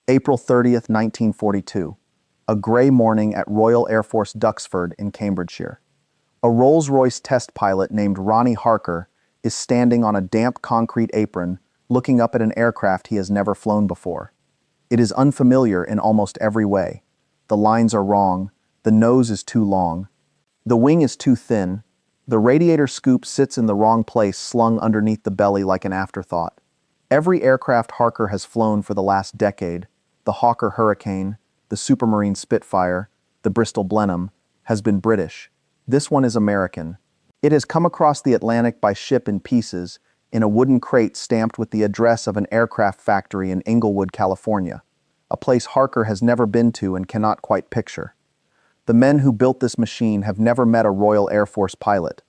April 30th, 1942. A grey morning at Royal Air Force Duxford in Cambridgeshire. A Rolls-Royce test pilot named Ronnie Harker is standing on a damp concrete apron looking up at an aircraft he has never flown before. It is unfamiliar in almost every way. The lines are wrong, the nose is too long, the wing is too thin, the radiator scoop sits in the wrong place slung underneath the belly like an afterthought. Every aircraft Harker has flown for the last decade, the Hawker Hurricane, the Supermarine Spitfire, the Bristol Blenheim, has been British. This one is American. It has come across the Atlantic by ship in pieces, in a wooden crate stamped with the address of an aircraft factory in Inglewood, California, a place Harker has never been to and cannot quite picture. The men who built this machine have never met a Royal Air Force pilot.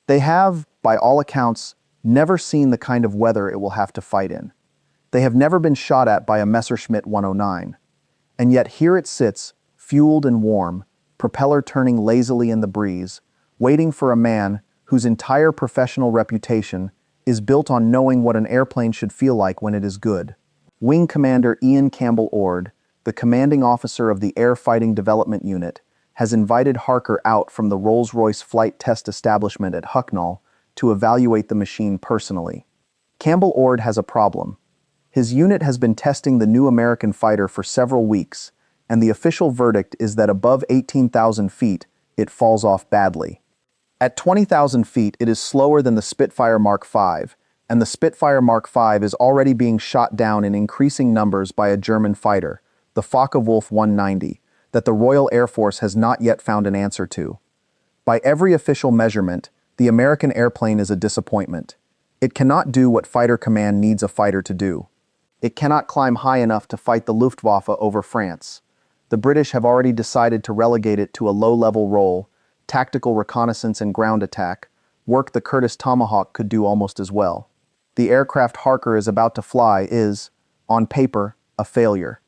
They have, by all accounts, never seen the kind of weather it will have to fight in. They have never been shot at by a Messerschmitt 109. And yet here it sits, fueled and warm, propeller turning lazily in the breeze, waiting for a man whose entire professional reputation is built on knowing what an airplane should feel like when it is good. Wing Commander Ian Campbell Ord, the commanding officer of the Air Fighting Development Unit, has invited Harker out from the Rolls-Royce flight test establishment at Hucknall to evaluate the machine personally. Campbell Ord has a problem. His unit has been testing the new American fighter for several weeks, and the official verdict is that above 18,000 feet, it falls off badly. At 20,000 feet, it is slower than the Spitfire Mark V, and the Spitfire Mark V is already being shot down in increasing numbers by a German fighter, the Focke-Wulf 190, that the Royal Air Force has not yet found an answer to. By every official measurement, the American airplane is a disappointment. It cannot do what fighter command needs a fighter to do. It cannot climb high enough to fight the Luftwaffe over France. The British have already decided to relegate it to a low-level role, tactical reconnaissance and ground attack, work the Curtiss Tomahawk could do almost as well. The aircraft Harker is about to fly is, on paper, a failure.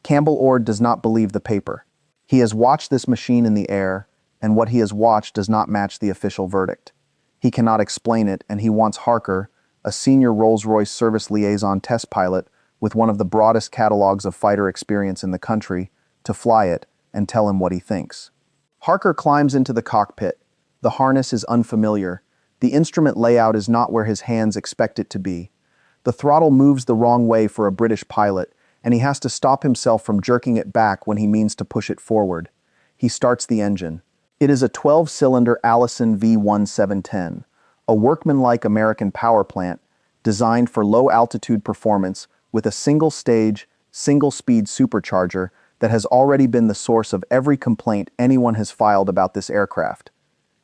Campbell Ord does not believe the paper. He has watched this machine in the air, and what he has watched does not match the official verdict. He cannot explain it, and he wants Harker, a senior Rolls-Royce service liaison test pilot with one of the broadest catalogs of fighter experience in the country, to fly it and tell him what he thinks. Harker climbs into the cockpit. The harness is unfamiliar. The instrument layout is not where his hands expect it to be. The throttle moves the wrong way for a British pilot, and he has to stop himself from jerking it back when he means to push it forward. He starts the engine. It is a 12-cylinder Allison V1710, a workmanlike American power plant designed for low-altitude performance with a single-stage, single-speed supercharger that has already been the source of every complaint anyone has filed about this aircraft.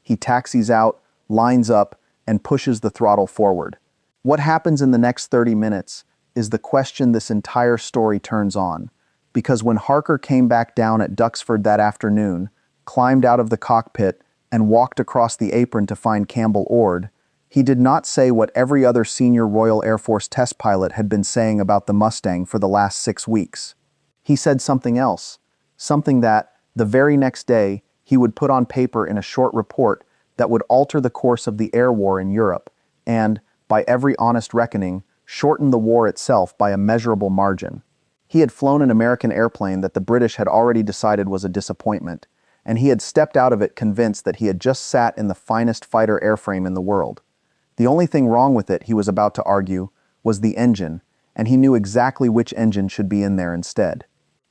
He taxis out, lines up, and pushes the throttle forward. What happens in the next 30 minutes is the question this entire story turns on, because when Harker came back down at Duxford that afternoon, climbed out of the cockpit, and walked across the apron to find Campbell Ord, he did not say what every other senior Royal Air Force test pilot had been saying about the Mustang for the last 6 weeks. He said something else, something that, the very next day, he would put on paper in a short report that would alter the course of the air war in Europe and, by every honest reckoning, shorten the war itself by a measurable margin. He had flown an American airplane that the British had already decided was a disappointment, and he had stepped out of it convinced that he had just sat in the finest fighter airframe in the world. The only thing wrong with it, he was about to argue, was the engine, and he knew exactly which engine should be in there instead.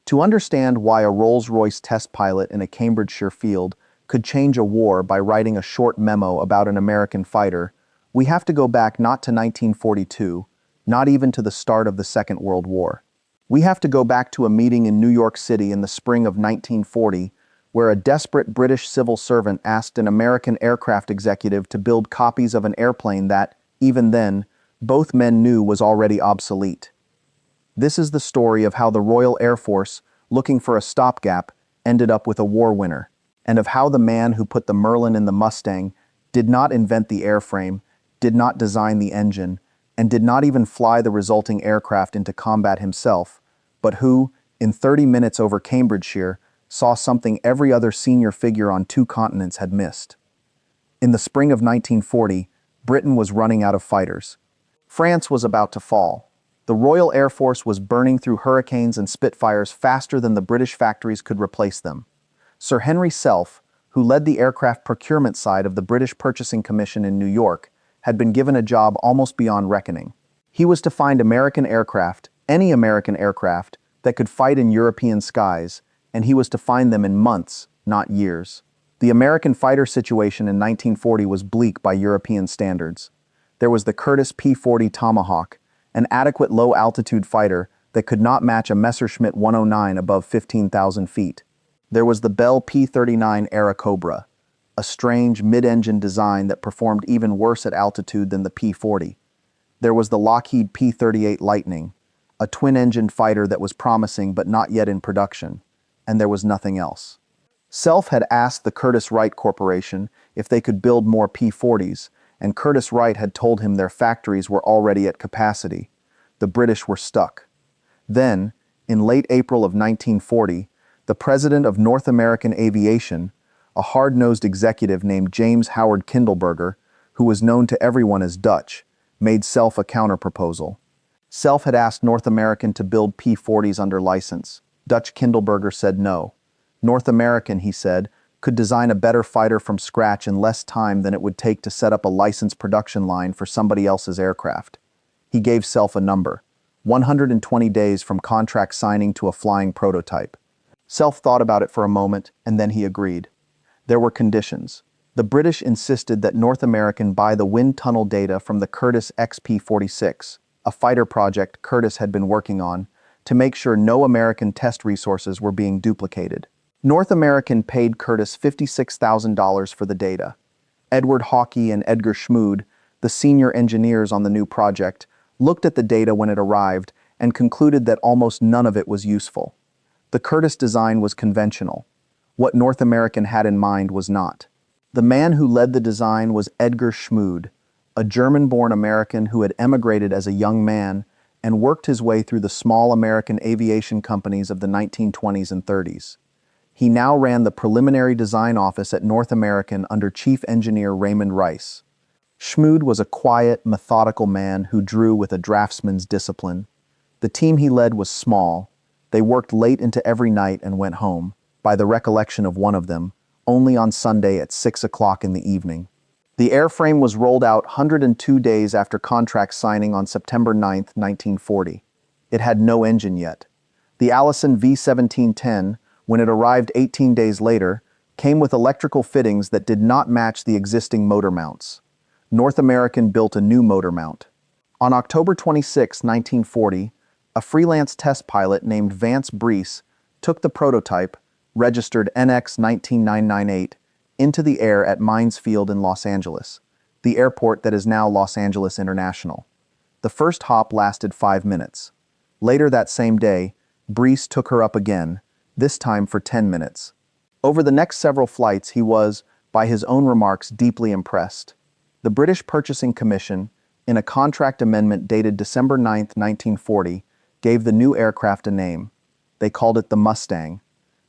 To understand why a Rolls-Royce test pilot in a Cambridgeshire field could change a war by writing a short memo about an American fighter, we have to go back not to 1942, not even to the start of the Second World War. We have to go back to a meeting in New York City in the spring of 1940, where a desperate British civil servant asked an American aircraft executive to build copies of an airplane that, even then, both men knew was already obsolete. This is the story of how the Royal Air Force, looking for a stopgap, ended up with a war winner, and of how the man who put the Merlin in the Mustang did not invent the airframe, did not design the engine, and did not even fly the resulting aircraft into combat himself, but who, in 30 minutes over Cambridgeshire, saw something every other senior figure on 2 continents had missed. In the spring of 1940, Britain was running out of fighters. France was about to fall. The Royal Air Force was burning through Hurricanes and Spitfires faster than the British factories could replace them. Sir Henry Self, who led the aircraft procurement side of the British Purchasing Commission in New York, had been given a job almost beyond reckoning. He was to find American aircraft, any American aircraft, that could fight in European skies, and he was to find them in months, not years. The American fighter situation in 1940 was bleak by European standards. There was the Curtiss P-40 Tomahawk, an adequate low-altitude fighter that could not match a Messerschmitt 109 above 15,000 feet. There was the Bell P-39 Airacobra, a strange mid-engine design that performed even worse at altitude than the P-40. There was the Lockheed P-38 Lightning, a twin-engined fighter that was promising but not yet in production, and there was nothing else. Self had asked the Curtiss-Wright Corporation if they could build more P-40s, and Curtiss-Wright had told him their factories were already at capacity. The British were stuck. Then, in late April of 1940, the president of North American Aviation, a hard-nosed executive named James Howard Kindelberger, who was known to everyone as Dutch, made Self a counterproposal. Self had asked North American to build P-40s under license. Dutch Kindelberger said no. North American, he said, could design a better fighter from scratch in less time than it would take to set up a licensed production line for somebody else's aircraft. He gave Self a number: 120 days from contract signing to a flying prototype. Self thought about it for a moment, and then he agreed. There were conditions. The British insisted that North American buy the wind tunnel data from the Curtiss XP-46, a fighter project Curtiss had been working on, to make sure no American test resources were being duplicated. North American paid Curtiss $56,000 for the data. Edward Hawkey and Edgar Schmued, the senior engineers on the new project, looked at the data when it arrived and concluded that almost none of it was useful. The Curtiss design was conventional. What North American had in mind was not. The man who led the design was Edgar Schmued, a German-born American who had emigrated as a young man and worked his way through the small American aviation companies of the 1920s and 30s. He now ran the preliminary design office at North American under Chief Engineer Raymond Rice. Schmued was a quiet, methodical man who drew with a draftsman's discipline. The team he led was small. They worked late into every night and went home, by the recollection of one of them, only on Sunday at 6 o'clock in the evening. The airframe was rolled out 102 days after contract signing on September 9, 1940. It had no engine yet. The Allison V-1710, when it arrived 18 days later, came with electrical fittings that did not match the existing motor mounts. North American built a new motor mount. On October 26, 1940, a freelance test pilot named Vance Breese took the prototype, registered NX 19998, into the air at Mines Field in Los Angeles, the airport that is now Los Angeles International. The first hop lasted 5 minutes. Later that same day, Breese took her up again, this time for 10 minutes. Over the next several flights, he was, by his own remarks, deeply impressed. The British Purchasing Commission, in a contract amendment dated December 9, 1940, gave the new aircraft a name. They called it the Mustang.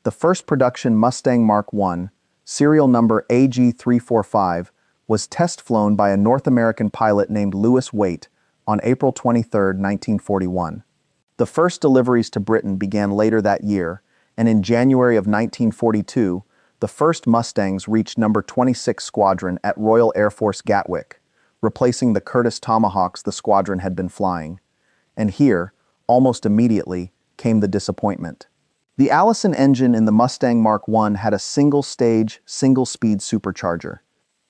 The first production Mustang Mark I, serial number AG345, was test-flown by a North American pilot named Lewis Waite on April 23, 1941. The first deliveries to Britain began later that year, and in January of 1942, the first Mustangs reached number 26 Squadron at Royal Air Force Gatwick, replacing the Curtiss Tomahawks the squadron had been flying. And here, almost immediately, came the disappointment. The Allison engine in the Mustang Mark I had a single-stage, single-speed supercharger.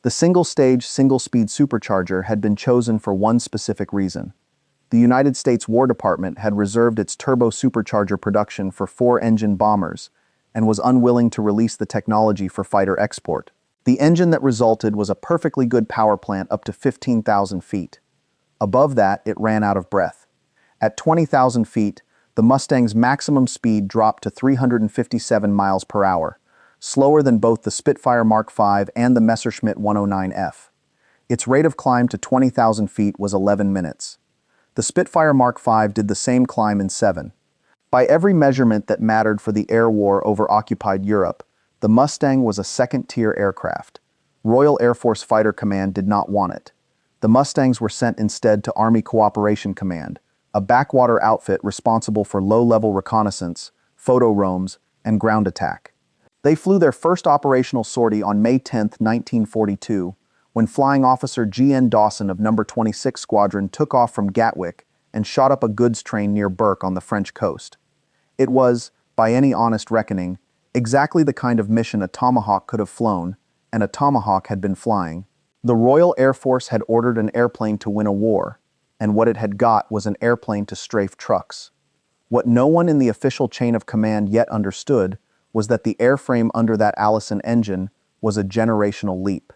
The single-stage, single-speed supercharger had been chosen for one specific reason. The United States War Department had reserved its turbo supercharger production for 4-engine bombers and was unwilling to release the technology for fighter export. The engine that resulted was a perfectly good power plant up to 15,000 feet. Above that, it ran out of breath. At 20,000 feet, the Mustang's maximum speed dropped to 357 miles per hour, slower than both the Spitfire Mark V and the Messerschmitt 109F. Its rate of climb to 20,000 feet was 11 minutes. The Spitfire Mark V did the same climb in 7. By every measurement that mattered for the air war over occupied Europe, the Mustang was a second-tier aircraft. Royal Air Force Fighter Command did not want it. The Mustangs were sent instead to Army Cooperation Command, a backwater outfit responsible for low-level reconnaissance, photo roams, and ground attack. They flew their first operational sortie on May 10, 1942, when Flying Officer G.N. Dawson of No. 26 Squadron took off from Gatwick and shot up a goods train near Burke on the French coast. It was, by any honest reckoning, exactly the kind of mission a Tomahawk could have flown, and a Tomahawk had been flying. The Royal Air Force had ordered an airplane to win a war, and what it had got was an airplane to strafe trucks. What no one in the official chain of command yet understood was that the airframe under that Allison engine was a generational leap.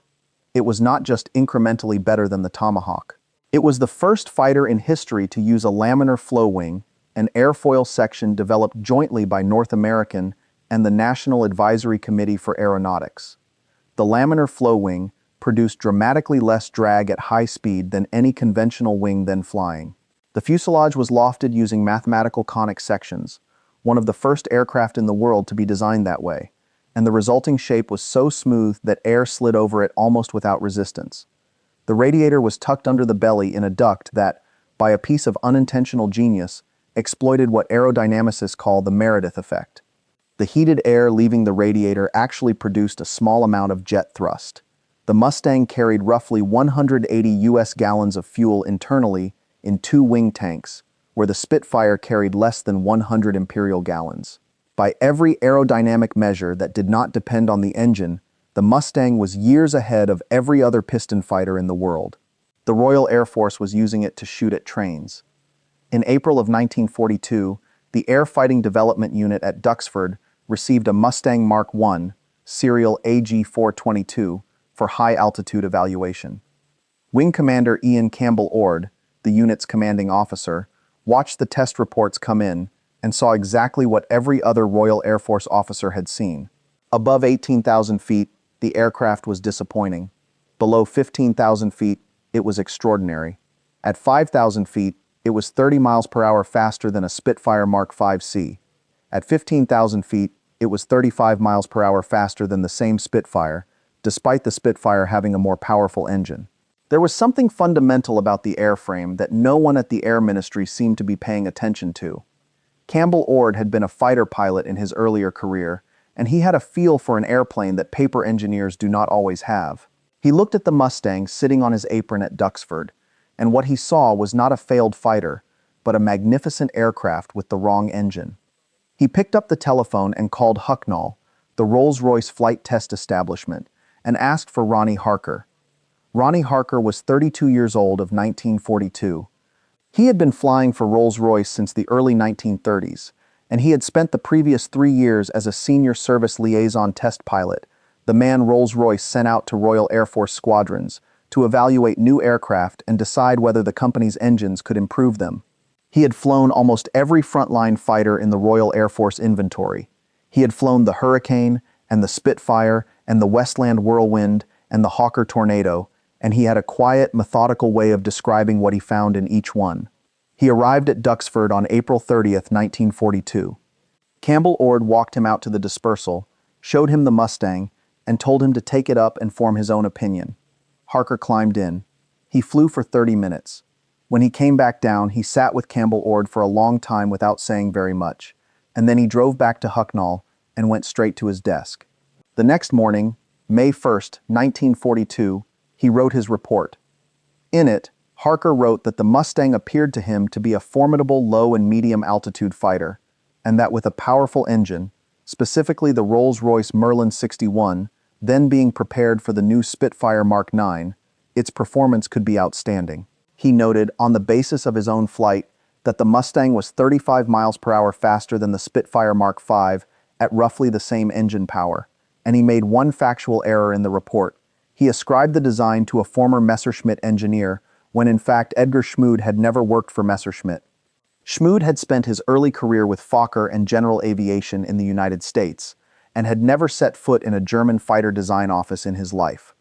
It was not just incrementally better than the Tomahawk. It was the first fighter in history to use a laminar flow wing, an airfoil section developed jointly by North American and the National Advisory Committee for Aeronautics. The laminar flow wing produced dramatically less drag at high speed than any conventional wing then flying. The fuselage was lofted using mathematical conic sections, one of the first aircraft in the world to be designed that way, and the resulting shape was so smooth that air slid over it almost without resistance. The radiator was tucked under the belly in a duct that, by a piece of unintentional genius, exploited what aerodynamicists call the Meredith effect. The heated air leaving the radiator actually produced a small amount of jet thrust. The Mustang carried roughly 180 US gallons of fuel internally in 2 wing tanks, where the Spitfire carried less than 100 imperial gallons. By every aerodynamic measure that did not depend on the engine, the Mustang was years ahead of every other piston fighter in the world. The Royal Air Force was using it to shoot at trains. In April of 1942, the Air Fighting Development Unit at Duxford received a Mustang Mark I, serial AG-422, for high-altitude evaluation. Wing Commander Ian Campbell Ord, the unit's commanding officer, watched the test reports come in and saw exactly what every other Royal Air Force officer had seen. Above 18,000 feet, the aircraft was disappointing. Below 15,000 feet, it was extraordinary. At 5,000 feet, it was 30 miles per hour faster than a Spitfire Mark V-C. At 15,000 feet, it was 35 miles per hour faster than the same Spitfire, despite the Spitfire having a more powerful engine. There was something fundamental about the airframe that no one at the Air Ministry seemed to be paying attention to. Campbell Ord had been a fighter pilot in his earlier career, and he had a feel for an airplane that paper engineers do not always have. He looked at the Mustang sitting on his apron at Duxford, and what he saw was not a failed fighter, but a magnificent aircraft with the wrong engine. He picked up the telephone and called Hucknall, the Rolls-Royce flight test establishment, and asked for Ronnie Harker. Ronnie Harker was 32 years old of 1942. He had been flying for Rolls-Royce since the early 1930s, and he had spent the previous 3 years as a senior service liaison test pilot, the man Rolls-Royce sent out to Royal Air Force squadrons to evaluate new aircraft and decide whether the company's engines could improve them. He had flown almost every frontline fighter in the Royal Air Force inventory. He had flown the Hurricane and the Spitfire and the Westland Whirlwind and the Hawker Tornado, and he had a quiet, methodical way of describing what he found in each one. He arrived at Duxford on April 30th, 1942. Campbell Ord walked him out to the dispersal, showed him the Mustang, and told him to take it up and form his own opinion. Harker climbed in. He flew for 30 minutes. When he came back down, he sat with Campbell Ord for a long time without saying very much, and then he drove back to Hucknall and went straight to his desk. The next morning, May 1st, 1942, he wrote his report. In it, Harker wrote that the Mustang appeared to him to be a formidable low and medium altitude fighter, and that with a powerful engine, specifically the Rolls-Royce Merlin 61, then being prepared for the new Spitfire Mark IX, its performance could be outstanding. He noted, on the basis of his own flight, that the Mustang was 35 miles per hour faster than the Spitfire Mark V at roughly the same engine power, and he made one factual error in the report. He ascribed the design to a former Messerschmitt engineer, when in fact Edgar Schmued had never worked for Messerschmitt. Schmued had spent his early career with Fokker and General Aviation in the United States, and had never set foot in a German fighter design office in his life.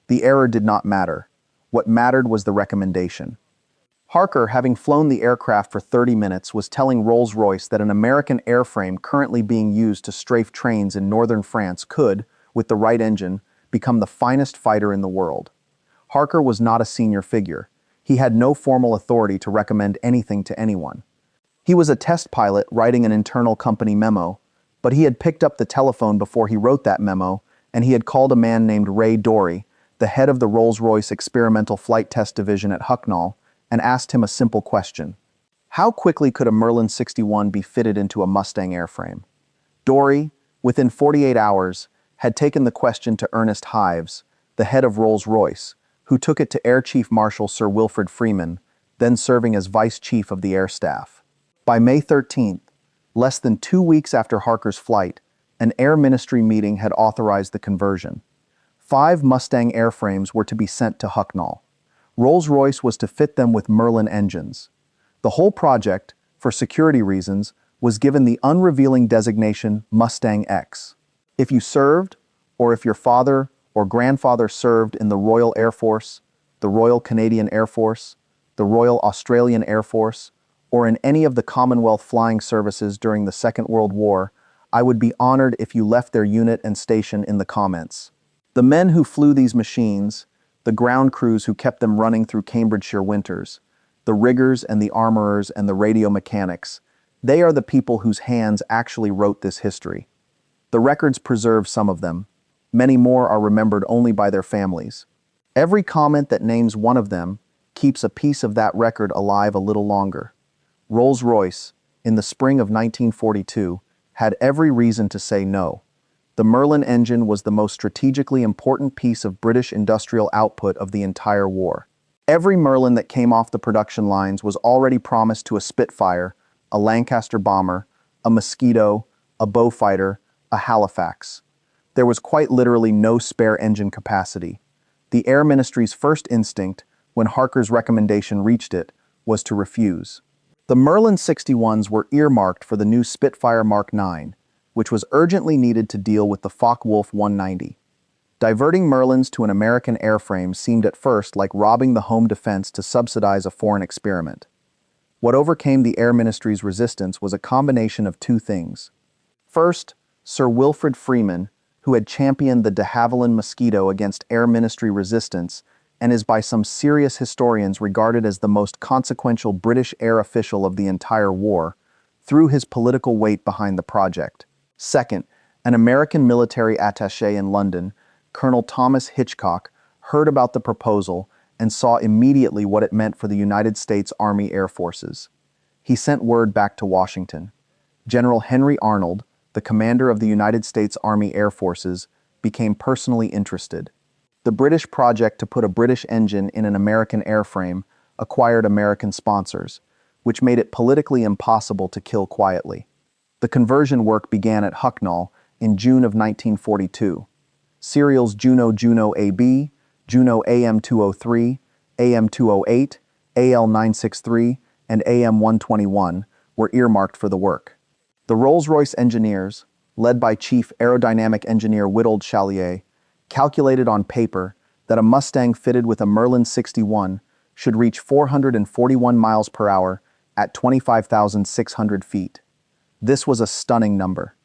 The error did not matter. What mattered was the recommendation. Harker, having flown the aircraft for 30 minutes, was telling Rolls-Royce that an American airframe currently being used to strafe trains in northern France could, with the right engine, become the finest fighter in the world. Harker was not a senior figure. He had no formal authority to recommend anything to anyone. He was a test pilot writing an internal company memo, but he had picked up the telephone before he wrote that memo, and he had called a man named Ray Dory, the head of the Rolls-Royce Experimental Flight Test Division at Hucknall, and asked him a simple question. How quickly could a Merlin 61 be fitted into a Mustang airframe? Dory, within 48 hours, had taken the question to Ernest Hives, the head of Rolls-Royce, who took it to Air Chief Marshal Sir Wilfrid Freeman, then serving as Vice Chief of the Air Staff. By May 13th, less than 2 weeks after Harker's flight, an Air Ministry meeting had authorized the conversion. 5 Mustang airframes were to be sent to Hucknall. Rolls-Royce was to fit them with Merlin engines. The whole project, for security reasons, was given the unrevealing designation Mustang X. If you served, or if your father or grandfather served in the Royal Air Force, the Royal Canadian Air Force, the Royal Australian Air Force, or in any of the Commonwealth flying services during the Second World War, I would be honored if you left their unit and station in the comments. The men who flew these machines, the ground crews who kept them running through Cambridgeshire winters, the riggers and the armorers and the radio mechanics, they are the people whose hands actually wrote this history. The records preserve some of them. Many more are remembered only by their families. Every comment that names one of them keeps a piece of that record alive a little longer. Rolls-Royce, in the spring of 1942, had every reason to say no. The Merlin engine was the most strategically important piece of British industrial output of the entire war. Every Merlin that came off the production lines was already promised to a Spitfire, a Lancaster bomber, a Mosquito, a Beaufighter, a Halifax. There was quite literally no spare engine capacity. The Air Ministry's first instinct, when Harker's recommendation reached it, was to refuse. The Merlin 61s were earmarked for the new Spitfire Mark 9, which was urgently needed to deal with the Focke-Wulf 190. Diverting Merlins to an American airframe seemed at first like robbing the home defense to subsidize a foreign experiment. What overcame the Air Ministry's resistance was a combination of 2 things. First, Sir Wilfrid Freeman, who had championed the de Havilland Mosquito against Air Ministry resistance and is by some serious historians regarded as the most consequential British air official of the entire war, threw his political weight behind the project. Second, an American military attaché in London, Colonel Thomas Hitchcock, heard about the proposal and saw immediately what it meant for the United States Army Air Forces. He sent word back to Washington. General Henry Arnold, the commander of the United States Army Air Forces, became personally interested. The British project to put a British engine in an American airframe acquired American sponsors, which made it politically impossible to kill quietly. The conversion work began at Hucknall in June of 1942. Serials Juno AB, Juno AM203, AM208, AL963, and AM121 were earmarked for the work. The Rolls-Royce engineers, led by Chief Aerodynamic Engineer Witold Challier, calculated on paper that a Mustang fitted with a Merlin 61 should reach 441 miles per hour at 25,600 feet. This was a stunning number.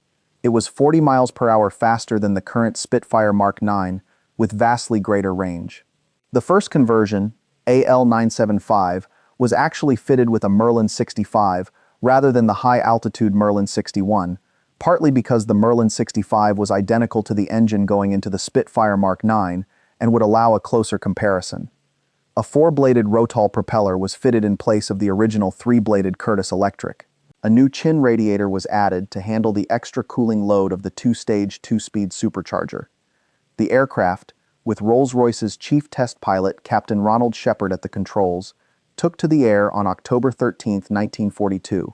It was 40 miles per hour faster than the current Spitfire Mark 9, with vastly greater range. The first conversion, AL975, was actually fitted with a Merlin 65 rather than the high-altitude Merlin 61, partly because the Merlin 65 was identical to the engine going into the Spitfire Mark 9 and would allow a closer comparison. A 4-bladed Witold propeller was fitted in place of the original 3-bladed Curtiss Electric. A new chin radiator was added to handle the extra cooling load of the 2-stage 2-speed supercharger. The aircraft, with Rolls-Royce's chief test pilot Captain Ronald Shepherd at the controls, took to the air on October 13, 1942.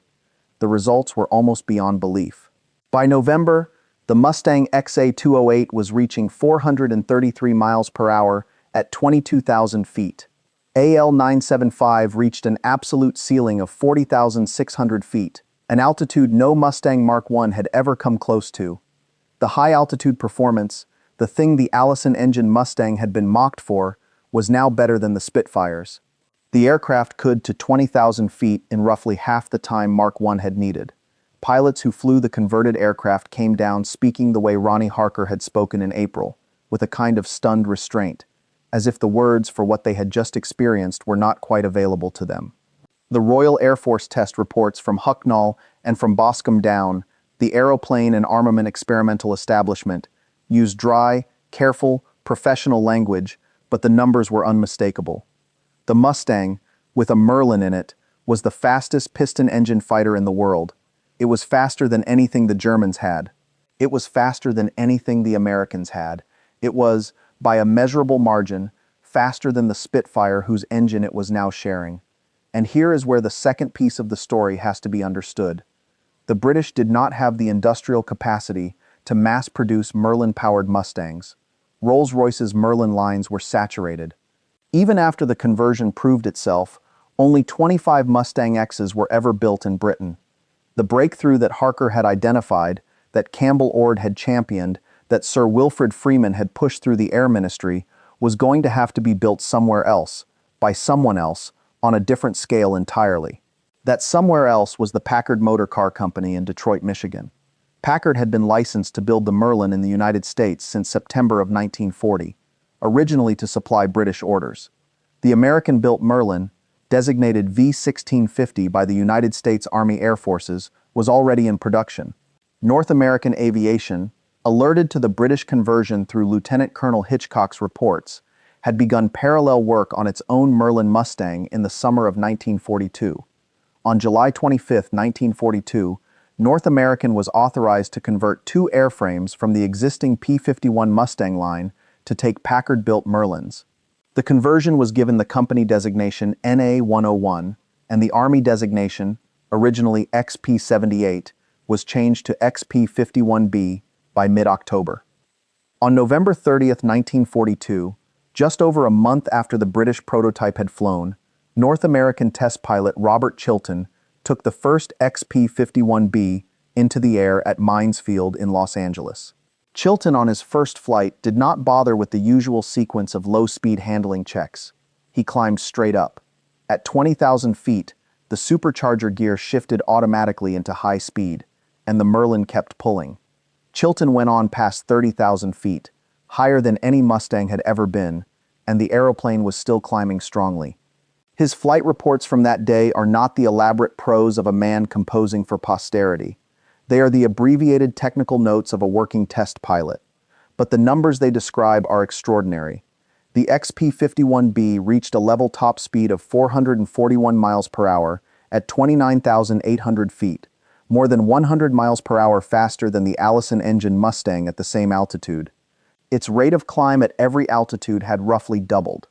The results were almost beyond belief. By November, the Mustang XA208 was reaching 433 miles per hour at 22,000 feet. AL975 reached an absolute ceiling of 40,600 feet, an altitude no Mustang Mark I had ever come close to. The high-altitude performance, the thing the Allison-engined Mustang had been mocked for, was now better than the Spitfires. The aircraft could to 20,000 feet in roughly half the time Mark I had needed. Pilots who flew the converted aircraft came down speaking the way Ronnie Harker had spoken in April, with a kind of stunned restraint. as if the words for what they had just experienced were not quite available to them. The Royal Air Force test reports from Hucknall and from Boscombe down, the aeroplane and armament experimental establishment, used dry, careful, professional language, but the numbers were unmistakable. The Mustang, with a Merlin in it, was the fastest piston-engine fighter in the world. It was faster than anything the Germans had. It was faster than anything the Americans had. It was, by a measurable margin, faster than the Spitfire whose engine it was now sharing. And here is where the second piece of the story has to be understood. The British did not have the industrial capacity to mass-produce Merlin-powered Mustangs. Rolls-Royce's Merlin lines were saturated. Even after the conversion proved itself, only 25 Mustang X's were ever built in Britain. The breakthrough that Harker had identified, that Campbell Ord had championed, that Sir Wilfrid Freeman had pushed through the Air Ministry, was going to have to be built somewhere else, by someone else, on a different scale entirely. That somewhere else was the Packard Motor Car Company in Detroit, Michigan. Packard had been licensed to build the Merlin in the United States since September of 1940, originally to supply British orders. The American-built Merlin, designated V-1650 by the United States Army Air Forces, was already in production. North American Aviation, alerted to the British conversion through Lieutenant Colonel Hitchcock's reports, had begun parallel work on its own Merlin Mustang in the summer of 1942. On July 25, 1942, North American was authorized to convert 2 airframes from the existing P-51 Mustang line to take Packard-built Merlins. The conversion was given the company designation NA-101, and the Army designation, originally XP-78, was changed to XP-51B by mid-October. On November 30, 1942, just over a month after the British prototype had flown, North American test pilot Robert Chilton took the first XP-51B into the air at Mines Field in Los Angeles. Chilton on his first flight did not bother with the usual sequence of low-speed handling checks. He climbed straight up. At 20,000 feet, the supercharger gear shifted automatically into high speed, and the Merlin kept pulling. Chilton went on past 30,000 feet, higher than any Mustang had ever been, and the aeroplane was still climbing strongly. His flight reports from that day are not the elaborate prose of a man composing for posterity. They are the abbreviated technical notes of a working test pilot. But the numbers they describe are extraordinary. The XP-51B reached a level top speed of 441 miles per hour at 29,800 feet, more than 100 miles per hour faster than the Allison-engined Mustang at the same altitude. Its rate of climb at every altitude had roughly doubled.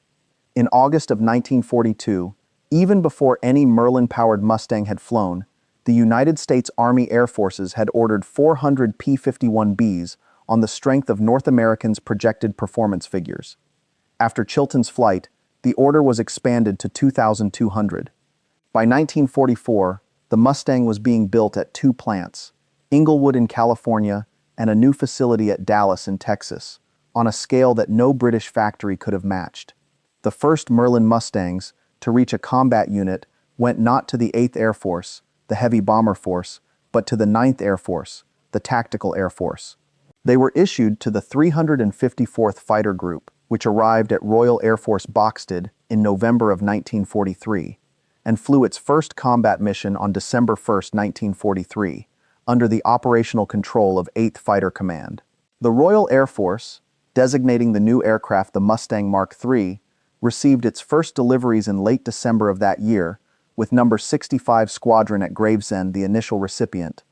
In August of 1942, even before any Merlin-powered Mustang had flown, the United States Army Air Forces had ordered 400 P-51Bs on the strength of North American's projected performance figures. After Chilton's flight, the order was expanded to 2,200. By 1944, the Mustang was being built at 2 plants, Inglewood in California and a new facility at Dallas in Texas, on a scale that no British factory could have matched. The first Merlin Mustangs to reach a combat unit went not to the 8th Air Force, the Heavy Bomber Force, but to the 9th Air Force, the Tactical Air Force. They were issued to the 354th Fighter Group, which arrived at Royal Air Force Boscombe in November of 1943, and flew its first combat mission on December 1, 1943, under the operational control of 8th Fighter Command. The Royal Air Force, designating the new aircraft the Mustang Mark III, received its first deliveries in late December of that year, with No. 65 Squadron at Gravesend the initial recipient.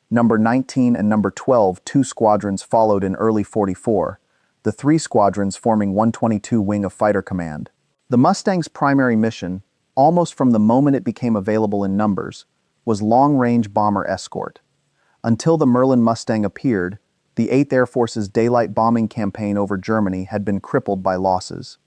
No. 19 and No. 12 two squadrons followed in early 44, the 3 squadrons forming 122 Wing of Fighter Command. The Mustang's primary mission, almost from the moment it became available in numbers, was long-range bomber escort. Until the Merlin Mustang appeared, the 8th Air Force's daylight bombing campaign over Germany had been crippled by losses.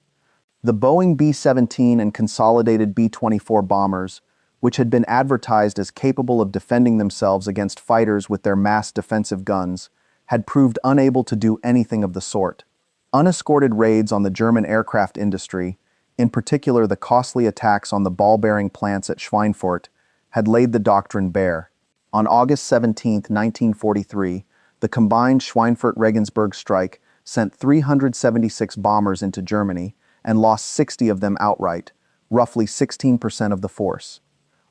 The Boeing B-17 and consolidated B-24 bombers, which had been advertised as capable of defending themselves against fighters with their mass defensive guns, had proved unable to do anything of the sort. Unescorted raids on the German aircraft industry, in particular the costly attacks on the ball-bearing plants at Schweinfurt, had laid the doctrine bare. On August 17, 1943, the combined Schweinfurt-Regensburg strike sent 376 bombers into Germany, and lost 60 of them outright, roughly 16% of the force.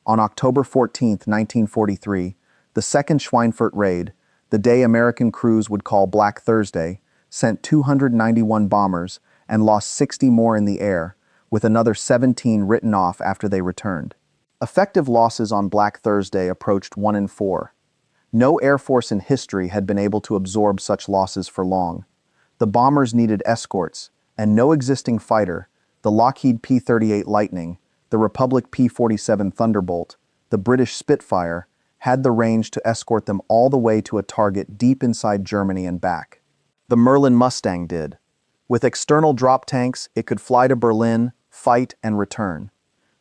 On October 14, 1943, the second Schweinfurt raid, the day American crews would call Black Thursday, sent 291 bombers and lost 60 more in the air, with another 17 written off after they returned. Effective losses on Black Thursday approached 1 in 4. No Air Force in history had been able to absorb such losses for long. The bombers needed escorts, and no existing fighter, the Lockheed P-38 Lightning, the Republic P-47 Thunderbolt, the British Spitfire, had the range to escort them all the way to a target deep inside Germany and back. The Merlin Mustang did. With external drop tanks, it could fly to Berlin, fight, and return.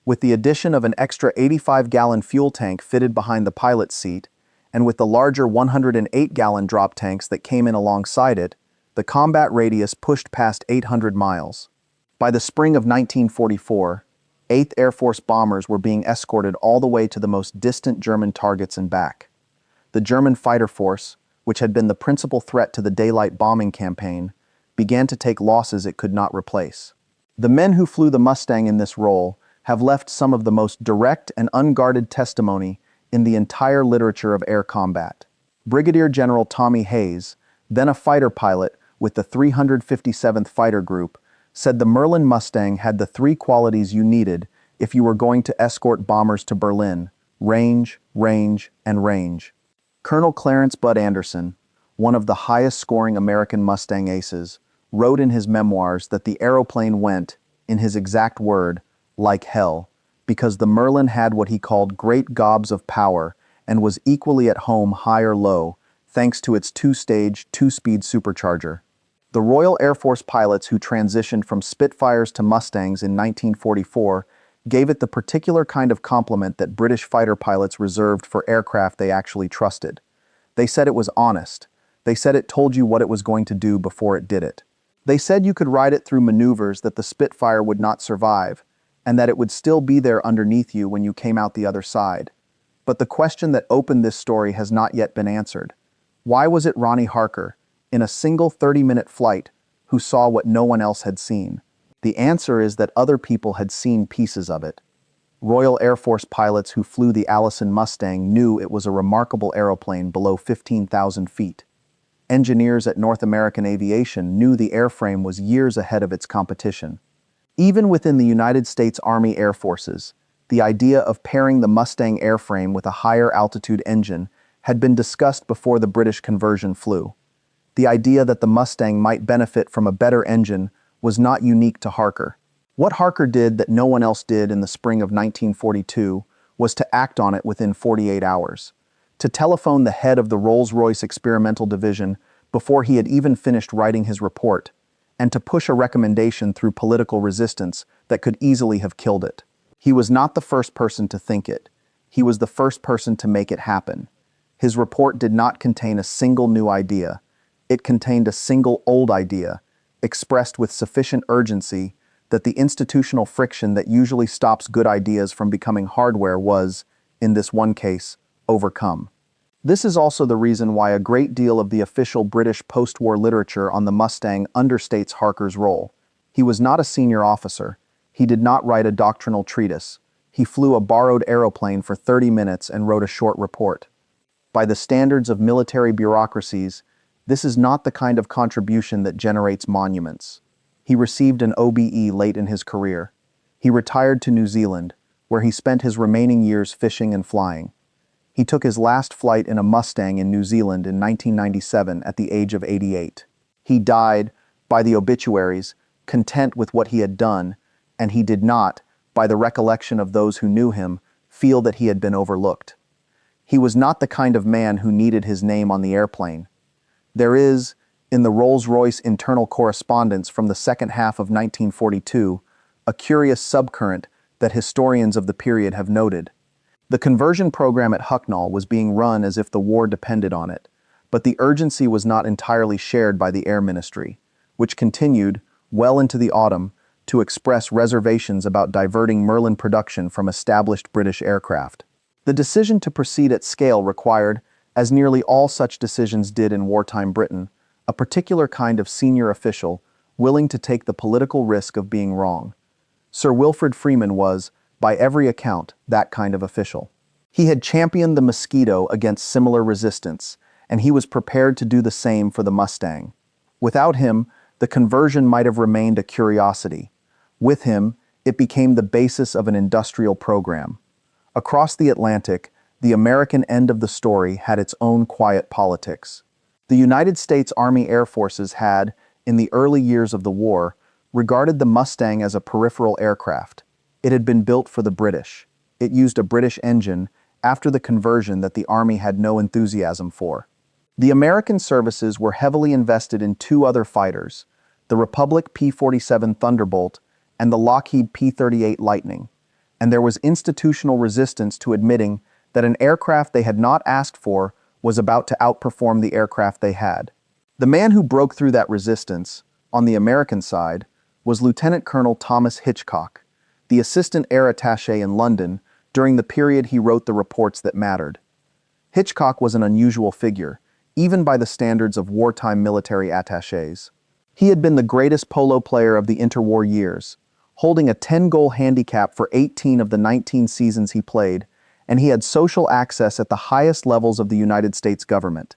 With the addition of an extra 85-gallon fuel tank fitted behind the pilot's seat, and with the larger 108-gallon drop tanks that came in alongside it, the combat radius pushed past 800 miles. By the spring of 1944, 8th Air Force bombers were being escorted all the way to the most distant German targets and back. The German fighter force, which had been the principal threat to the daylight bombing campaign, began to take losses it could not replace. The men who flew the Mustang in this role have left some of the most direct and unguarded testimony in the entire literature of air combat. Brigadier General Tommy Hayes, then a fighter pilot with the 357th Fighter Group, said the Merlin Mustang had the 3 qualities you needed if you were going to escort bombers to Berlin: range, range, and range. Colonel Clarence Bud Anderson, one of the highest-scoring American Mustang aces, wrote in his memoirs that the aeroplane went, in his exact word, like hell, because the Merlin had what he called great gobs of power and was equally at home high or low, thanks to its 2-stage, 2-speed supercharger. The Royal Air Force pilots who transitioned from Spitfires to Mustangs in 1944 gave it the particular kind of compliment that British fighter pilots reserved for aircraft they actually trusted. They said it was honest. They said it told you what it was going to do before it did it. They said you could ride it through maneuvers that the Spitfire would not survive, and that it would still be there underneath you when you came out the other side. But the question that opened this story has not yet been answered. Why was it Ronnie Harker, in a single 30-minute flight, who saw what no one else had seen? The answer is that other people had seen pieces of it. Royal Air Force pilots who flew the Allison Mustang knew it was a remarkable aeroplane below 15,000 feet. Engineers at North American Aviation knew the airframe was years ahead of its competition. Even within the United States Army Air Forces, the idea of pairing the Mustang airframe with a higher altitude engine had been discussed before the British conversion flew. The idea that the Mustang might benefit from a better engine was not unique to Harker. What Harker did that no one else did in the spring of 1942 was to act on it within 48 hours. To telephone the head of the Rolls-Royce experimental division before he had even finished writing his report, and to push a recommendation through political resistance that could easily have killed it. He was not the first person to think it. He was the first person to make it happen. His report did not contain a single new idea. It contained a single old idea, expressed with sufficient urgency that the institutional friction that usually stops good ideas from becoming hardware was, in this one case, overcome. This is also the reason why a great deal of the official British post-war literature on the Mustang understates Harker's role. He was not a senior officer. He did not write a doctrinal treatise. He flew a borrowed aeroplane for 30 minutes and wrote a short report. By the standards of military bureaucracies, this is not the kind of contribution that generates monuments. He received an OBE late in his career. He retired to New Zealand, where he spent his remaining years fishing and flying. He took his last flight in a Mustang in New Zealand in 1997 at the age of 88. He died, by the obituaries, content with what he had done, and he did not, by the recollection of those who knew him, feel that he had been overlooked. He was not the kind of man who needed his name on the airplane. There is, in the Rolls-Royce internal correspondence from the second half of 1942, a curious subcurrent that historians of the period have noted. The conversion program at Hucknall was being run as if the war depended on it, but the urgency was not entirely shared by the Air Ministry, which continued, well into the autumn, to express reservations about diverting Merlin production from established British aircraft. The decision to proceed at scale required, as nearly all such decisions did in wartime Britain, a particular kind of senior official, willing to take the political risk of being wrong. Sir Wilfrid Freeman was, by every account, that kind of official. He had championed the Mosquito against similar resistance, and he was prepared to do the same for the Mustang. Without him, the conversion might have remained a curiosity. With him, it became the basis of an industrial program. Across the Atlantic, the American end of the story had its own quiet politics. The United States Army Air Forces had, in the early years of the war, regarded the Mustang as a peripheral aircraft. It had been built for the British. It used a British engine after the conversion that the Army had no enthusiasm for. The American services were heavily invested in two other fighters, the Republic P-47 Thunderbolt and the Lockheed P-38 Lightning, and there was institutional resistance to admitting that an aircraft they had not asked for was about to outperform the aircraft they had. The man who broke through that resistance, on the American side, was Lieutenant Colonel Thomas Hitchcock, the assistant air attaché in London during the period he wrote the reports that mattered. Hitchcock was an unusual figure, even by the standards of wartime military attachés. He had been the greatest polo player of the interwar years, holding a 10-goal handicap for 18 of the 19 seasons he played, and he had social access at the highest levels of the United States government.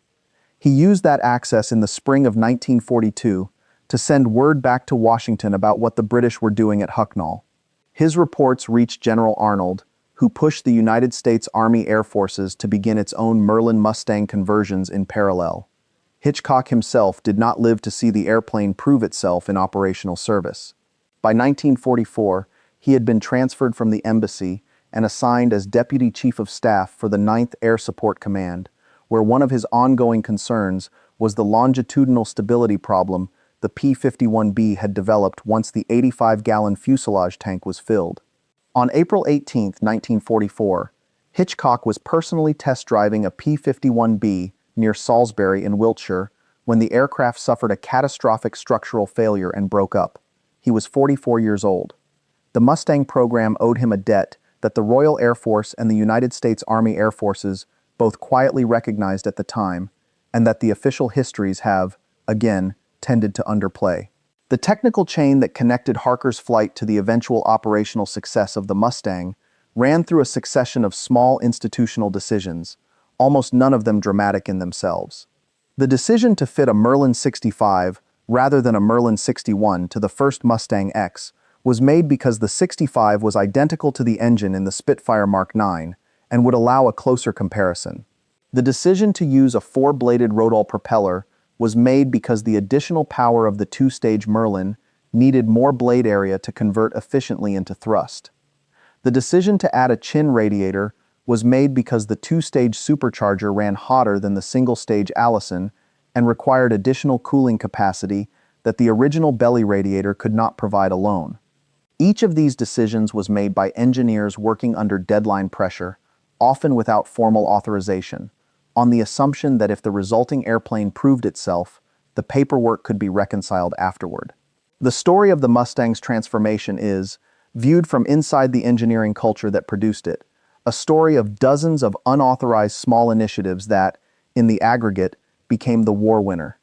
He used that access in the spring of 1942 to send word back to Washington about what the British were doing at Hucknall. His reports reached General Arnold, who pushed the United States Army Air Forces to begin its own Merlin Mustang conversions in parallel. Hitchcock himself did not live to see the airplane prove itself in operational service. By 1944, he had been transferred from the embassy and assigned as Deputy Chief of Staff for the 9th Air Support Command, where one of his ongoing concerns was the longitudinal stability problem the P-51B had developed once the 85-gallon fuselage tank was filled. On April 18, 1944, Hitchcock was personally test driving a P-51B near Salisbury in Wiltshire when the aircraft suffered a catastrophic structural failure and broke up. He was 44 years old. The Mustang program owed him a debt that the Royal Air Force and the United States Army Air Forces both quietly recognized at the time, and that the official histories have, again, tended to underplay. The technical chain that connected Harker's flight to the eventual operational success of the Mustang ran through a succession of small institutional decisions, almost none of them dramatic in themselves. The decision to fit a Merlin 65 rather than a Merlin 61 to the first Mustang X was made because the 65 was identical to the engine in the Spitfire Mark IX and would allow a closer comparison. The decision to use a four-bladed Witold propeller was made because the additional power of the two-stage Merlin needed more blade area to convert efficiently into thrust. The decision to add a chin radiator was made because the two-stage supercharger ran hotter than the single-stage Allison and required additional cooling capacity that the original belly radiator could not provide alone. Each of these decisions was made by engineers working under deadline pressure, often without formal authorization, on the assumption that if the resulting airplane proved itself, the paperwork could be reconciled afterward. The story of the Mustang's transformation is, viewed from inside the engineering culture that produced it, a story of dozens of unauthorized small initiatives that, in the aggregate, became the war winner.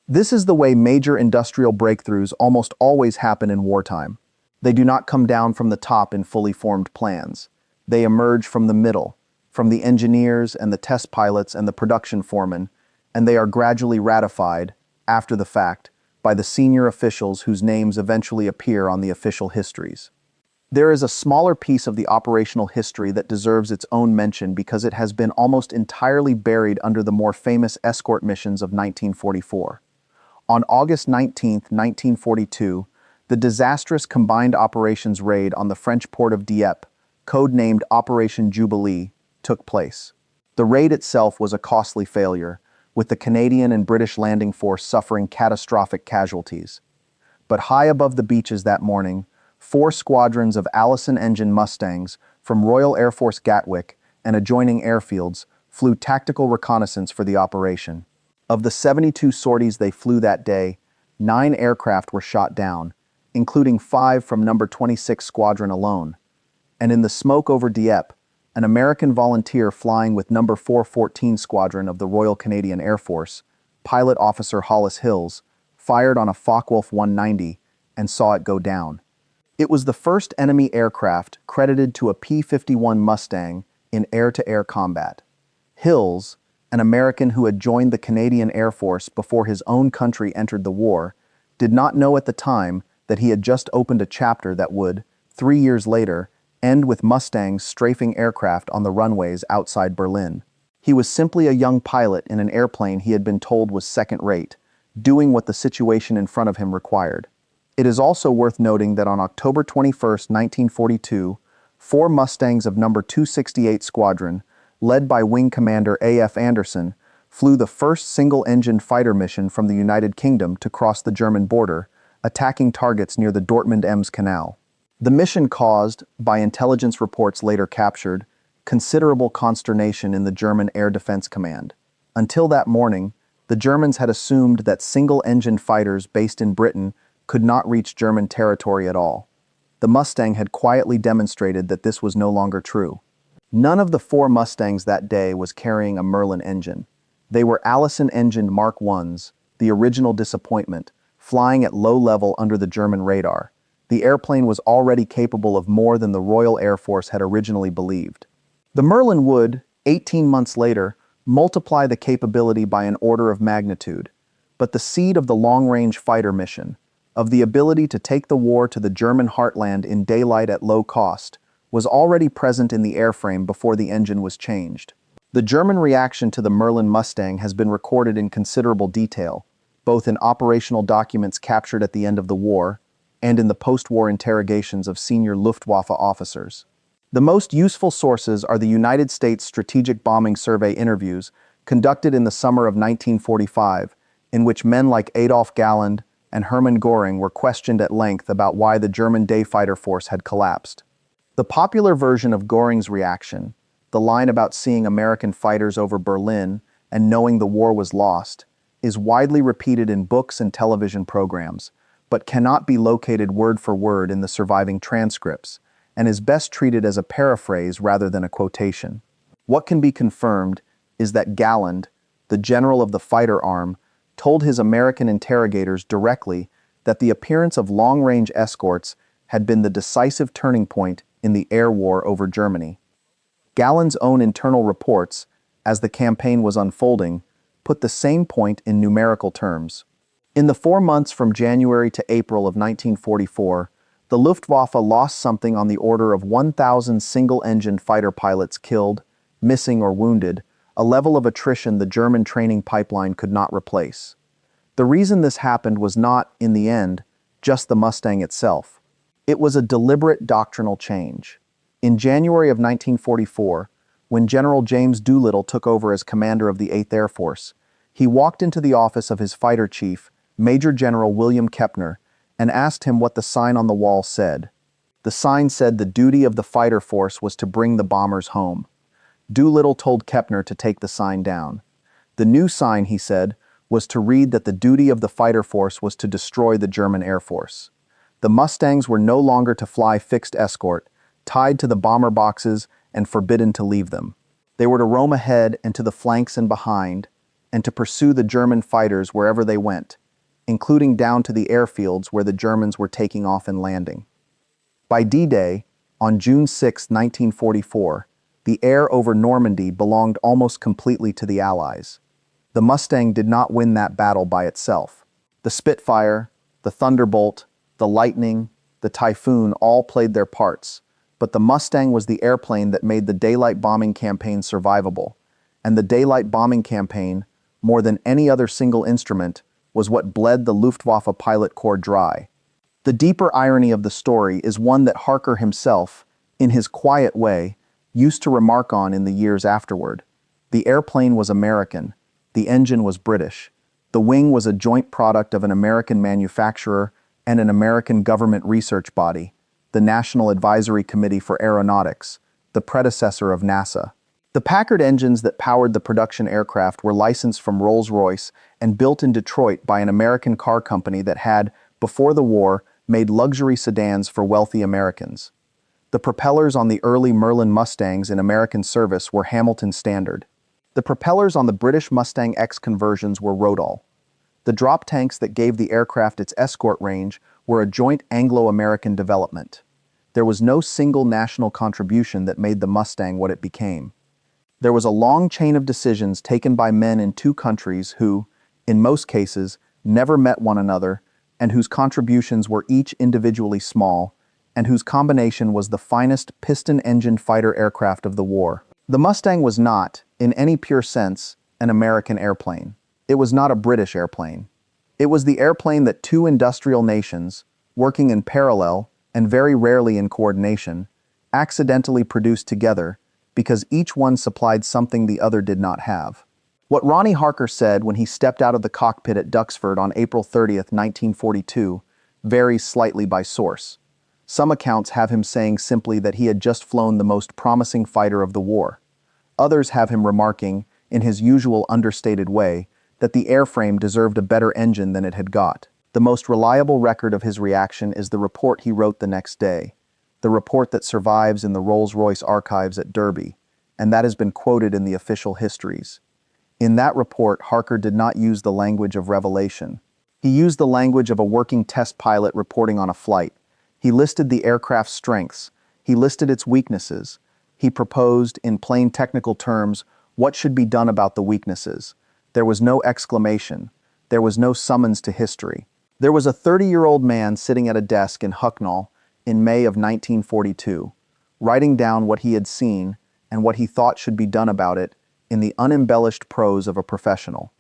This is the way major industrial breakthroughs almost always happen in wartime. They do not come down from the top in fully formed plans. They emerge from the middle, from the engineers and the test pilots and the production foremen, and they are gradually ratified, after the fact, by the senior officials whose names eventually appear on the official histories. There is a smaller piece of the operational history that deserves its own mention because it has been almost entirely buried under the more famous escort missions of 1944. On August 19, 1942, the disastrous combined operations raid on the French port of Dieppe, codenamed Operation Jubilee, took place. The raid itself was a costly failure, with the Canadian and British landing force suffering catastrophic casualties. But high above the beaches that morning, 4 squadrons of Allison-engined Mustangs from Royal Air Force Gatwick and adjoining airfields flew tactical reconnaissance for the operation. Of the 72 sorties they flew that day, 9 aircraft were shot down, including 5 from No. 26 Squadron alone. And in the smoke over Dieppe, an American volunteer flying with No. 414 Squadron of the Royal Canadian Air Force, Pilot Officer Hollis Hills, fired on a Focke-Wulf 190, and saw it go down. It was the first enemy aircraft credited to a P-51 Mustang in air-to-air combat. Hills, an American who had joined the Canadian Air Force before his own country entered the war, did not know at the time that he had just opened a chapter that would, 3 years later, end with Mustangs strafing aircraft on the runways outside Berlin. He was simply a young pilot in an airplane he had been told was second-rate, doing what the situation in front of him required. It is also worth noting that on October 21, 1942, 4 Mustangs of No. 268 Squadron, led by Wing Commander A.F. Anderson, flew the first single-engined fighter mission from the United Kingdom to cross the German border, attacking targets near the Dortmund-Ems Canal. The mission caused, by intelligence reports later captured, considerable consternation in the German Air Defense Command. Until that morning, the Germans had assumed that single-engine fighters based in Britain could not reach German territory at all. The Mustang had quietly demonstrated that this was no longer true. None of the 4 Mustangs that day was carrying a Merlin engine. They were Allison-engined Mark Is, the original disappointment, flying at low level under the German radar. The airplane was already capable of more than the Royal Air Force had originally believed. The Merlin would, 18 months later, multiply the capability by an order of magnitude. But the seed of the long-range fighter mission, of the ability to take the war to the German heartland in daylight at low cost, was already present in the airframe before the engine was changed. The German reaction to the Merlin Mustang has been recorded in considerable detail, both in operational documents captured at the end of the war and in the post-war interrogations of senior Luftwaffe officers. The most useful sources are the United States Strategic Bombing Survey interviews conducted in the summer of 1945, in which men like Adolf Galland and Hermann Göring were questioned at length about why the German day fighter force had collapsed. The popular version of Göring's reaction, the line about seeing American fighters over Berlin and knowing the war was lost, is widely repeated in books and television programs, but cannot be located word for word in the surviving transcripts, and is best treated as a paraphrase rather than a quotation. What can be confirmed is that Galland, the general of the fighter arm, told his American interrogators directly that the appearance of long-range escorts had been the decisive turning point in the air war over Germany. Galland's own internal reports, as the campaign was unfolding, put the same point in numerical terms. In the 4 months from January to April of 1944, the Luftwaffe lost something on the order of 1,000 single-engined fighter pilots killed, missing or wounded, a level of attrition the German training pipeline could not replace. The reason this happened was not, in the end, just the Mustang itself. It was a deliberate doctrinal change. In January of 1944, when General James Doolittle took over as commander of the 8th Air Force, he walked into the office of his fighter chief, Major General William Kepner, and asked him what the sign on the wall said. The sign said the duty of the fighter force was to bring the bombers home. Doolittle told Kepner to take the sign down. The new sign, he said, was to read that the duty of the fighter force was to destroy the German Air Force. The Mustangs were no longer to fly fixed escort, tied to the bomber boxes and forbidden to leave them. They were to roam ahead and to the flanks and behind, and to pursue the German fighters wherever they went, including down to the airfields where the Germans were taking off and landing. By D-Day, on June 6, 1944, the air over Normandy belonged almost completely to the Allies. The Mustang did not win that battle by itself. The Spitfire, the Thunderbolt, the Lightning, the Typhoon all played their parts, but the Mustang was the airplane that made the daylight bombing campaign survivable, and the daylight bombing campaign, more than any other single instrument, was what bled the Luftwaffe pilot corps dry. The deeper irony of the story is one that Harker himself, in his quiet way, used to remark on in the years afterward. The airplane was American, the engine was British, the wing was a joint product of an American manufacturer and an American government research body, the National Advisory Committee for Aeronautics, the predecessor of NASA. The Packard engines that powered the production aircraft were licensed from Rolls-Royce and built in Detroit by an American car company that had, before the war, made luxury sedans for wealthy Americans. The propellers on the early Merlin Mustangs in American service were Hamilton standard. The propellers on the British Mustang X conversions were Witold. The drop tanks that gave the aircraft its escort range were a joint Anglo-American development. There was no single national contribution that made the Mustang what it became. There was a long chain of decisions taken by men in two countries who, in most cases, never met one another, and whose contributions were each individually small, and whose combination was the finest piston-engined fighter aircraft of the war. The Mustang was not, in any pure sense, an American airplane. It was not a British airplane. It was the airplane that two industrial nations, working in parallel and very rarely in coordination, accidentally produced together because each one supplied something the other did not have. What Ronnie Harker said when he stepped out of the cockpit at Duxford on April 30th, 1942, varies slightly by source. Some accounts have him saying simply that he had just flown the most promising fighter of the war. Others have him remarking, in his usual understated way, that the airframe deserved a better engine than it had got. The most reliable record of his reaction is the report he wrote the next day, the report that survives in the Rolls-Royce archives at Derby, and that has been quoted in the official histories. In that report, Harker did not use the language of revelation. He used the language of a working test pilot reporting on a flight. He listed the aircraft's strengths. He listed its weaknesses. He proposed, in plain technical terms, what should be done about the weaknesses. There was no exclamation. There was no summons to history. There was a 30-year-old man sitting at a desk in Hucknall in May of 1942, writing down what he had seen and what he thought should be done about it in the unembellished prose of a professional.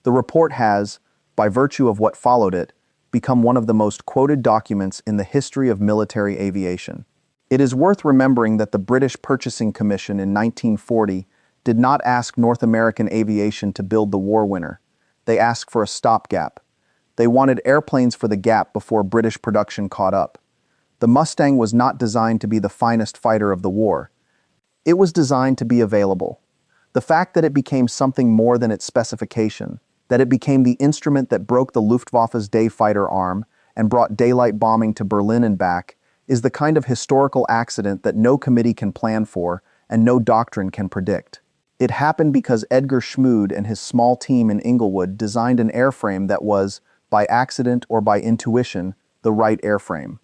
The report has, by virtue of what followed it, become one of the most quoted documents in the history of military aviation. It is worth remembering that the British Purchasing Commission in 1940 did not ask North American aviation to build the war winner. They asked for a stopgap. They wanted airplanes for the gap before British production caught up. The Mustang was not designed to be the finest fighter of the war. It was designed to be available. The fact that it became something more than its specification, that it became the instrument that broke the Luftwaffe's day fighter arm and brought daylight bombing to Berlin and back, is the kind of historical accident that no committee can plan for and no doctrine can predict. It happened because Edgar Schmued and his small team in Inglewood designed an airframe that was, by accident or by intuition, the right airframe.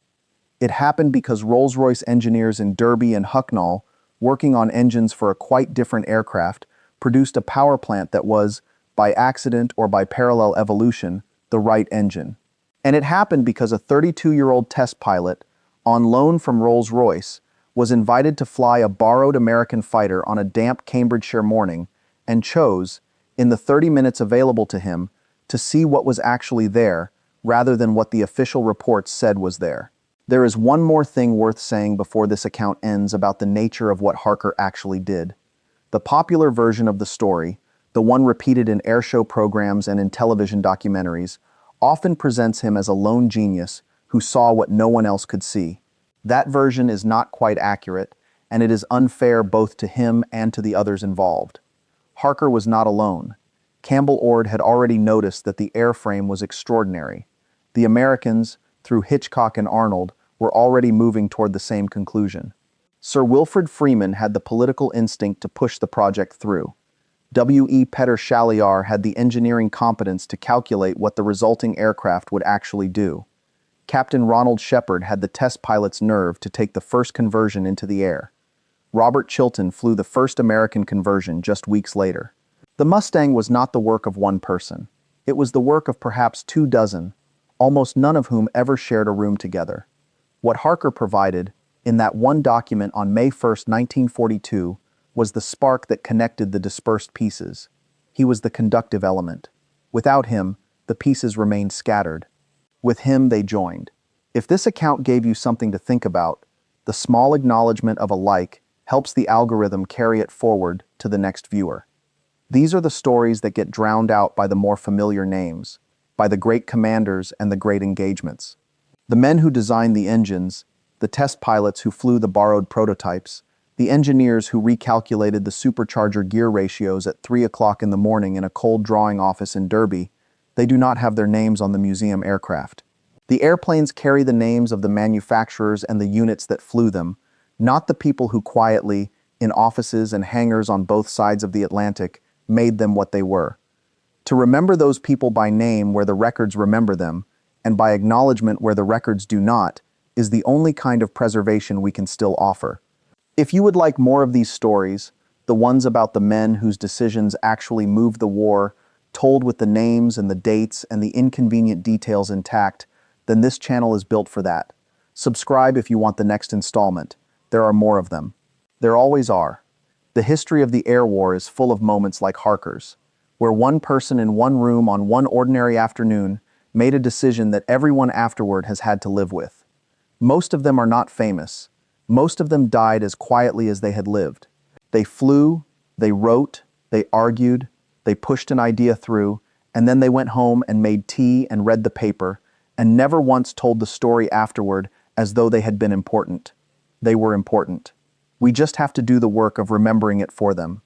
It happened because Rolls-Royce engineers in Derby and Hucknall, working on engines for a quite different aircraft, produced a power plant that was, by accident or by parallel evolution, the right engine. And it happened because a 32-year-old test pilot, on loan from Rolls-Royce, was invited to fly a borrowed American fighter on a damp Cambridgeshire morning and chose, in the 30 minutes available to him, to see what was actually there rather than what the official reports said was there. There is one more thing worth saying before this account ends about the nature of what Harker actually did. The popular version of the story, the one repeated in airshow programs and in television documentaries, often presents him as a lone genius who saw what no one else could see. That version is not quite accurate, and it is unfair both to him and to the others involved. Harker was not alone. Campbell Ord had already noticed that the airframe was extraordinary. The Americans, through Hitchcock and Arnold, were already moving toward the same conclusion. Sir Wilfrid Freeman had the political instinct to push the project through. W.E. Edgar Challier had the engineering competence to calculate what the resulting aircraft would actually do. Captain Ronald Shepherd had the test pilot's nerve to take the first conversion into the air. Robert Chilton flew the first American conversion just weeks later. The Mustang was not the work of one person. It was the work of perhaps 24, almost none of whom ever shared a room together. What Harker provided, in that one document on May 1, 1942, was the spark that connected the dispersed pieces. He was the conductive element. Without him, the pieces remained scattered. With him, they joined. If this account gave you something to think about, the small acknowledgement of a like helps the algorithm carry it forward to the next viewer. These are the stories that get drowned out by the more familiar names, by the great commanders and the great engagements. The men who designed the engines, the test pilots who flew the borrowed prototypes, the engineers who recalculated the supercharger gear ratios at 3 o'clock in the morning in a cold drawing office in Derby, they do not have their names on the museum aircraft. The airplanes carry the names of the manufacturers and the units that flew them, not the people who quietly, in offices and hangars on both sides of the Atlantic, made them what they were. To remember those people by name where the records remember them, and by acknowledgement where the records do not, is the only kind of preservation we can still offer. If you would like more of these stories, the ones about the men whose decisions actually moved the war, told with the names and the dates and the inconvenient details intact, then this channel is built for that. Subscribe if you want the next installment. There are more of them. There always are. The history of the air war is full of moments like Harker's, where one person in one room on one ordinary afternoon made a decision that everyone afterward has had to live with. Most of them are not famous. Most of them died as quietly as they had lived. They flew, they wrote, they argued, they pushed an idea through, and then they went home and made tea and read the paper, and never once told the story afterward as though they had been important. They were important. We just have to do the work of remembering it for them.